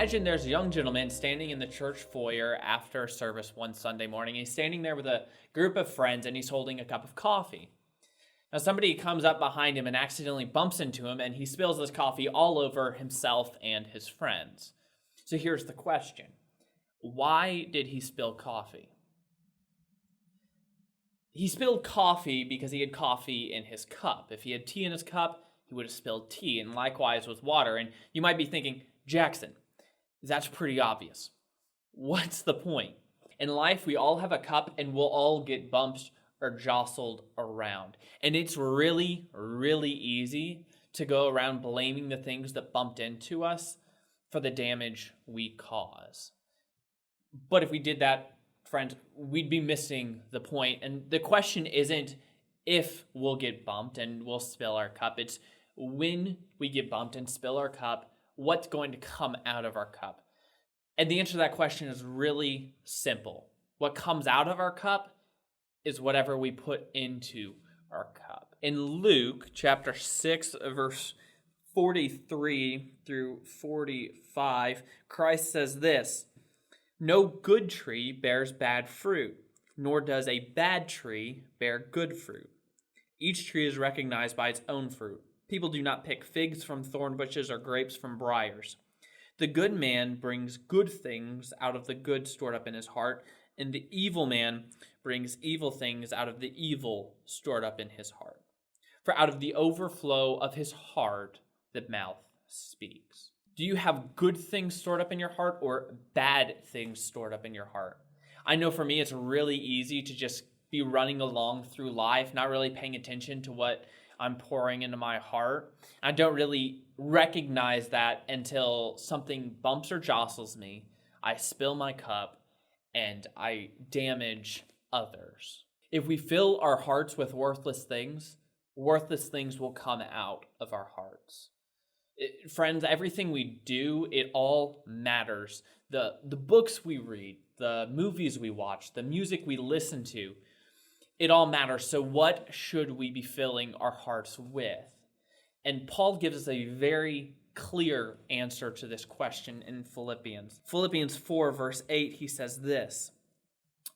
Imagine there's a young gentleman standing in the church foyer after service one Sunday morning. He's standing there with a group of friends and he's holding a cup of coffee. Now somebody comes up behind him and accidentally bumps into him and he spills this coffee all over himself and his friends. So here's the question. Why did he spill coffee? He spilled coffee because he had coffee in his cup. If he had tea in his cup, he would have spilled tea, and likewise with water. And you might be thinking, Jackson, that's pretty obvious. What's the point? In life, we all have a cup and we'll all get bumped or jostled around. And it's really, really easy to go around blaming the things that bumped into us for the damage we cause. But if we did that, friends, we'd be missing the point. And the question isn't if we'll get bumped and we'll spill our cup. It's when we get bumped and spill our cup, what's going to come out of our cup? And the answer to that question is really simple. What comes out of our cup is whatever we put into our cup. In Luke chapter 6, verse 43 through 45, Christ says this, "No good tree bears bad fruit, nor does a bad tree bear good fruit. Each tree is recognized by its own fruit. People do not pick figs from thorn bushes or grapes from briars. The good man brings good things out of the good stored up in his heart, and the evil man brings evil things out of the evil stored up in his heart. For out of the overflow of his heart, the mouth speaks." Do you have good things stored up in your heart or bad things stored up in your heart? I know for me, it's really easy to just be running along through life, not really paying attention to what I'm pouring into my heart. I don't really recognize that until something bumps or jostles me. I spill my cup and I damage others. If we fill our hearts with worthless things will come out of our hearts. Friends, everything we do, it all matters. The books we read, the movies we watch, the music we listen to, it all matters. So what should we be filling our hearts with? And Paul gives us a very clear answer to this question in Philippians. Philippians 4, verse 8, he says this,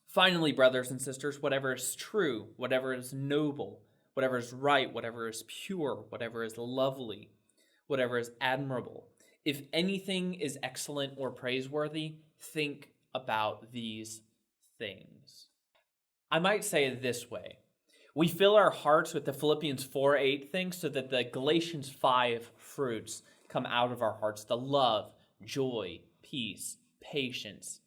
"Finally, brothers and sisters, whatever is true, whatever is noble, whatever is right, whatever is pure, whatever is lovely, whatever is admirable, if anything is excellent or praiseworthy, think about these things." I might say it this way. We fill our hearts with the Philippians 4:8 things so that the Galatians 5 fruits come out of our hearts. The love, joy, peace, patience,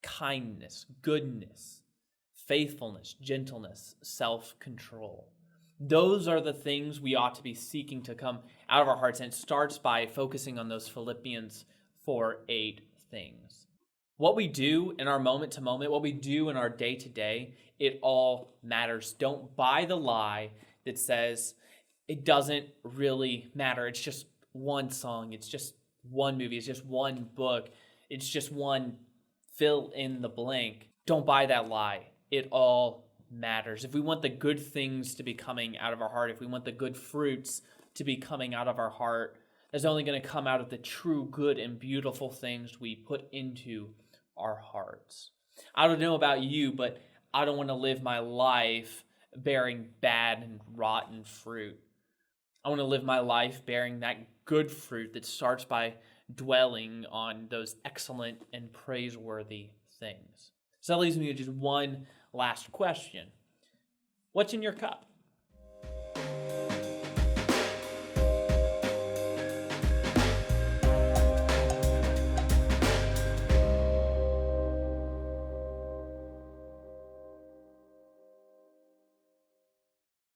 kindness, goodness, faithfulness, gentleness, self-control. Those are the things we ought to be seeking to come out of our hearts. And it starts by focusing on those Philippians 4:8 things. What we do in our moment to moment, what we do in our day to day, it all matters. Don't buy the lie that says it doesn't really matter. It's just one song. It's just one movie. It's just one book. It's just one fill in the blank. Don't buy that lie. It all matters. If we want the good things to be coming out of our heart, if we want the good fruits to be coming out of our heart, that's only going to come out of the true good and beautiful things we put into our hearts. I don't know about you, but I don't want to live my life bearing bad and rotten fruit. I want to live my life bearing that good fruit that starts by dwelling on those excellent and praiseworthy things. So that leaves me with just one last question. What's in your cup?